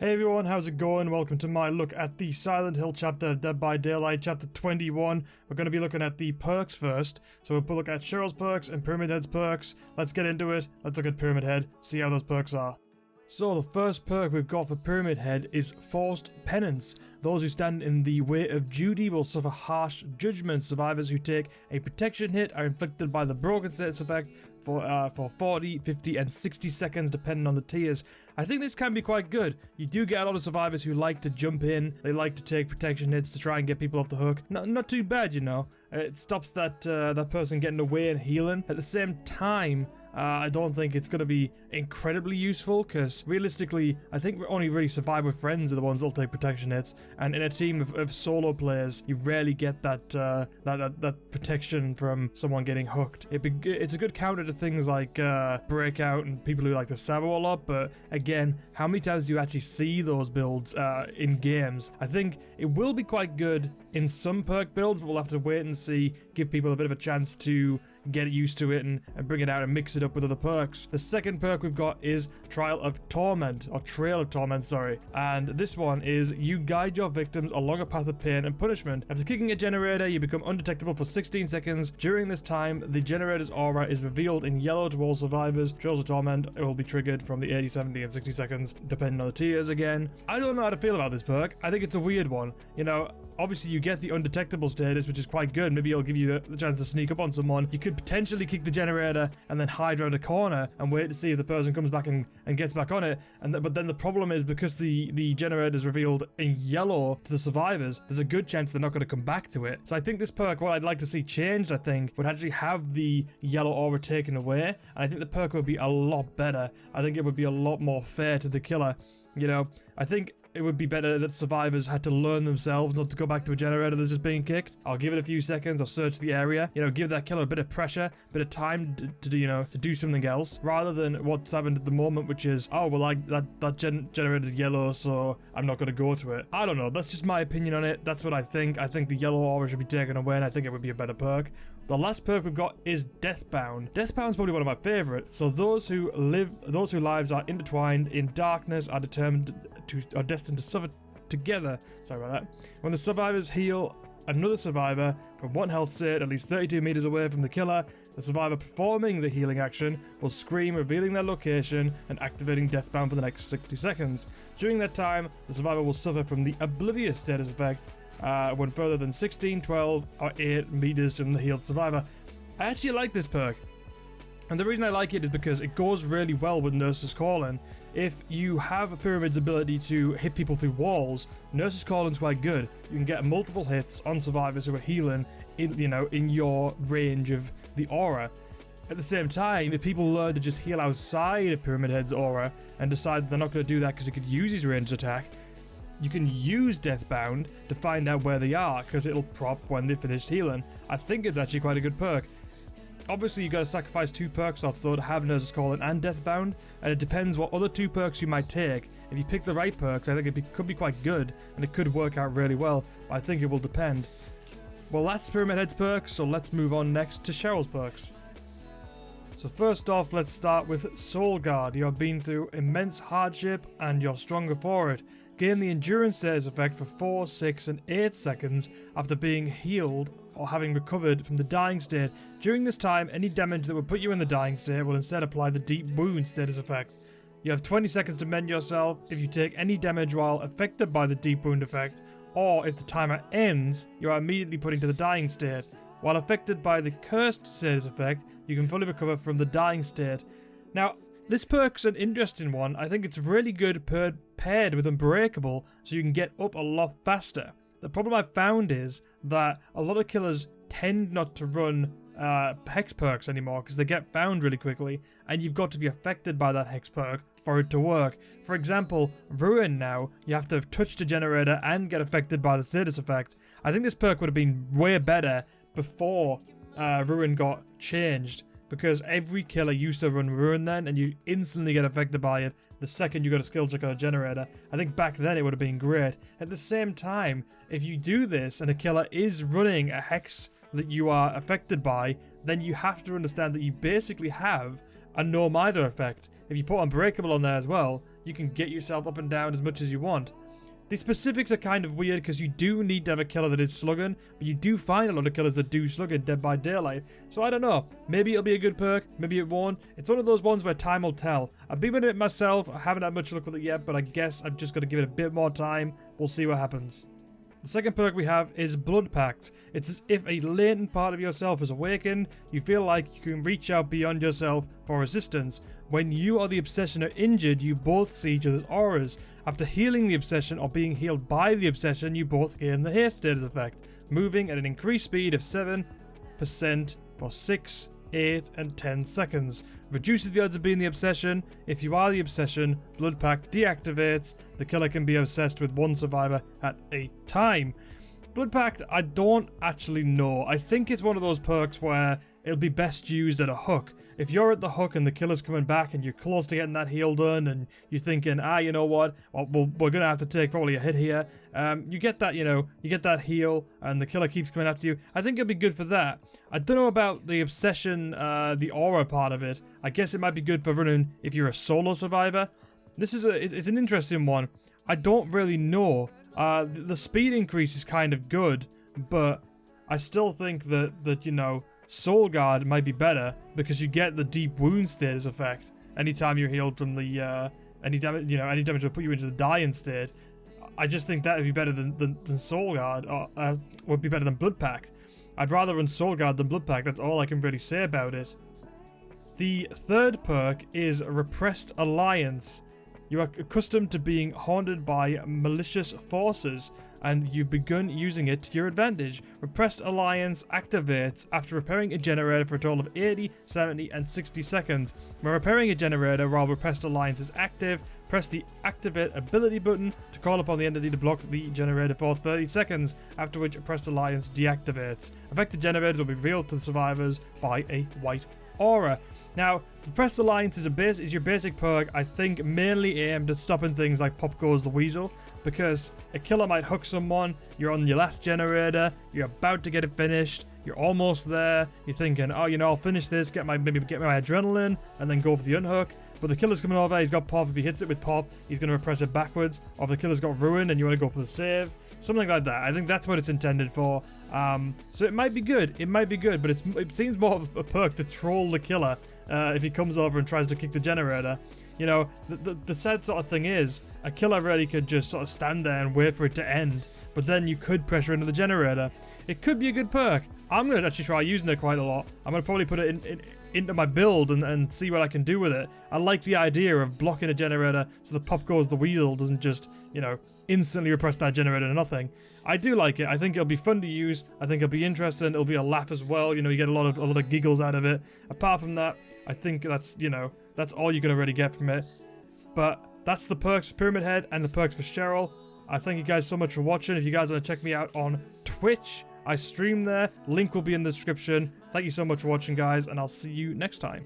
Hey everyone, how's it going? Welcome to my look at the Silent Hill chapter of Dead by Daylight, chapter 21. We're going to be looking at the perks first. So we'll look at Cheryl's perks and Pyramid Head's perks. Let's get into it. Let's look at Pyramid Head, see how those perks are. So the first perk we've got for Pyramid Head is Forced Penance. Those who stand in the way of duty will suffer harsh judgment. Survivors who take a protection hit are inflicted by the broken status effect for 40, 50 and 60 seconds depending on the tiers. I think this can be quite good. You do get a lot of survivors who like to jump in, they like to take protection hits to try and get people off the hook. Not too bad, you know. It stops that person getting away and healing. At the same time, I don't think it's going to be incredibly useful because realistically, I think only really survive with friends are the ones that'll take protection hits. And in a team of solo players, you rarely get that protection from someone getting hooked. It's a good counter to things like Breakout and people who like to Savo a lot. But again, how many times do you actually see those builds in games? I think it will be quite good in some perk builds, but we'll have to wait and see, give people a bit of a chance to get used to it and bring it out and mix it up with other perks. The second perk we've got is Trail of Torment, sorry. And this one is you guide your victims along a path of pain and punishment. After kicking a generator, you become undetectable for 16 seconds. During this time, the generator's aura is revealed in yellow to all survivors. Trails of Torment, it will be triggered from the 80, 70 and 60 seconds, depending on the tiers again. I don't know how to feel about this perk. I think it's a weird one. You know, obviously you get the undetectable status, which is quite good. Maybe it'll give you the chance to sneak up on someone. You could potentially kick the generator and then hide around a corner and wait to see if the person comes back and gets back on it. But then the problem is, because the generator is revealed in yellow to the survivors, there's a good chance they're not going to come back to it. So I think this perk, what I'd like to see changed, I think, would actually have the yellow aura taken away. And I think the perk would be a lot better. I think it would be a lot more fair to the killer. You know, I think it would be better that survivors had to learn themselves not to go back to a generator that's just being kicked. I'll give it a few seconds, I'll search the area, you know, give that killer a bit of pressure, a bit of time to do something else, rather than what's happened at the moment, which is, oh, well, that generator's yellow, so I'm not going to go to it. I don't know, that's just my opinion on it. That's what I think. I think the yellow aura should be taken away, and I think it would be a better perk. The last perk we've got is Deathbound. Deathbound's probably one of my favorites. So those whose lives are intertwined in darkness are destined to suffer together. Sorry about that. When the survivors heal another survivor from one health state at least 32 meters away from the killer, the survivor performing the healing action will scream, revealing their location and activating Deathbound for the next 60 seconds. During that time, the survivor will suffer from the Oblivious status effect when further than 16, 12 or 8 meters from the healed survivor. I actually like this perk. And the reason I like it is because it goes really well with Nurse's Calling. If you have a Pyramid's ability to hit people through walls, Nurse's Calling's quite good. You can get multiple hits on survivors who are healing in your range of the aura. At the same time, if people learn to just heal outside of Pyramid Head's aura and decide they're not going to do that because it could use his ranged attack, you can use Deathbound to find out where they are, because it'll prop when they finished healing. I think it's actually quite a good perk. Obviously, you got to sacrifice 2 perk slots though to have Nurse's Calling and Deathbound, and it depends what other 2 perks you might take. If you pick the right perks, I think it could be quite good, and it could work out really well, but I think it will depend. Well, that's Pyramid Head's perks, so let's move on next to Cheryl's perks. So first off, let's start with Soul Guard. You have been through immense hardship and you're stronger for it. Gain the Endurance status effect for 4, 6 and 8 seconds after being healed or having recovered from the dying state. During this time, any damage that would put you in the dying state will instead apply the Deep Wound status effect. You have 20 seconds to mend yourself if you take any damage while affected by the Deep Wound effect, or if the timer ends, you are immediately put into the dying state. While affected by the Cursed status effect, you can fully recover from the dying state. Now, this perk's an interesting one. I think it's really good paired with Unbreakable, so you can get up a lot faster. The problem I've found is that a lot of killers tend not to run hex perks anymore because they get found really quickly, and you've got to be affected by that hex perk for it to work. For example, Ruin now, you have to have touched a generator and get affected by the status effect. I think this perk would have been way better before Ruin got changed, because every killer used to run Ruin then, and you instantly get affected by it the second you got a skill check on a generator. I think back then it would have been great. At the same time, if you do this and a killer is running a hex that you are affected by, then you have to understand that you basically have a no mither effect. If you put Unbreakable on there as well, you can get yourself up and down as much as you want. The specifics are kind of weird because you do need to have a killer that is slugging, but you do find a lot of killers that do slug in Dead by Daylight. So I don't know, maybe it'll be a good perk, maybe it won't. It's one of those ones where time will tell. I've been running it myself, I haven't had much luck with it yet, but I guess I've just got to give it a bit more time. We'll see what happens. The second perk we have is Blood Pact. It's as if a latent part of yourself is awakened. You feel like you can reach out beyond yourself for assistance. When you or the Obsession are injured, you both see each other's auras. After healing the Obsession or being healed by the Obsession, you both gain the haste status effect, moving at an increased speed of 7% for 6, 8 and 10 seconds. Reduces the odds of being the Obsession. If you are the Obsession, Blood Pact deactivates. The killer can be obsessed with one survivor at a time. Blood Pact, I don't actually know. I think it's one of those perks where it'll be best used at a hook. If you're at the hook and the killer's coming back and you're close to getting that heal done and you're thinking, you know what, well, we're going to have to take probably a hit here. You get that, you get that heal and the killer keeps coming after you. I think it'll be good for that. I don't know about the Obsession, the aura part of it. I guess it might be good for running if you're a solo survivor. This is it's an interesting one. I don't really know. The speed increase is kind of good, but I still think that Soul Guard might be better because you get the deep wound status effect anytime you're healed from the any damage will put you into the dying state. I just think that would be better than Soul Guard, or would be better than Blood Pact. I'd rather run Soul Guard than Blood Pact. That's all I can really say about it. The third perk is Repressed Alliance. You are accustomed to being haunted by malicious forces, and you've begun using it to your advantage. Repressed Alliance activates after repairing a generator for a total of 80, 70, and 60 seconds. When repairing a generator while Repressed Alliance is active, press the Activate Ability button to call upon the entity to block the generator for 30 seconds, after which Repressed Alliance deactivates. Affected generators will be revealed to the survivors by a white aura. Now, Repressed Alliance is your basic perk, I think mainly aimed at stopping things like Pop Goes the Weasel, because a killer might hook someone, you're on your last generator, you're about to get it finished, you're almost there, you're thinking, I'll finish this, maybe get my adrenaline, and then go for the unhook, but the killer's coming over, he's got Pop, if he hits it with Pop, he's going to repress it backwards, or if the killer's got Ruin and you want to go for the save, something like that. I think that's what it's intended for. So it might be good, but it seems more of a perk to troll the killer if he comes over and tries to kick the generator. The sad sort of thing is, a killer really could just sort of stand there and wait for it to end, but then you could pressure into the generator. It could be a good perk. I'm going to actually try using it quite a lot. I'm going to probably put it into my build and see what I can do with it. I like the idea of blocking a generator so the Pop Goes the Weasel doesn't just, instantly repress that generator to nothing. I do like it. I think it'll be fun to use. I think it'll be interesting. It'll be a laugh as well. You get a lot of giggles out of it. Apart from that, I think that's all you're gonna really get from it. But that's the perks for Pyramid Head and the perks for Cheryl. I thank you guys so much for watching. If you guys want to check me out on Twitch, I stream there. Link will be in the description. Thank you so much for watching, guys, and I'll see you next time.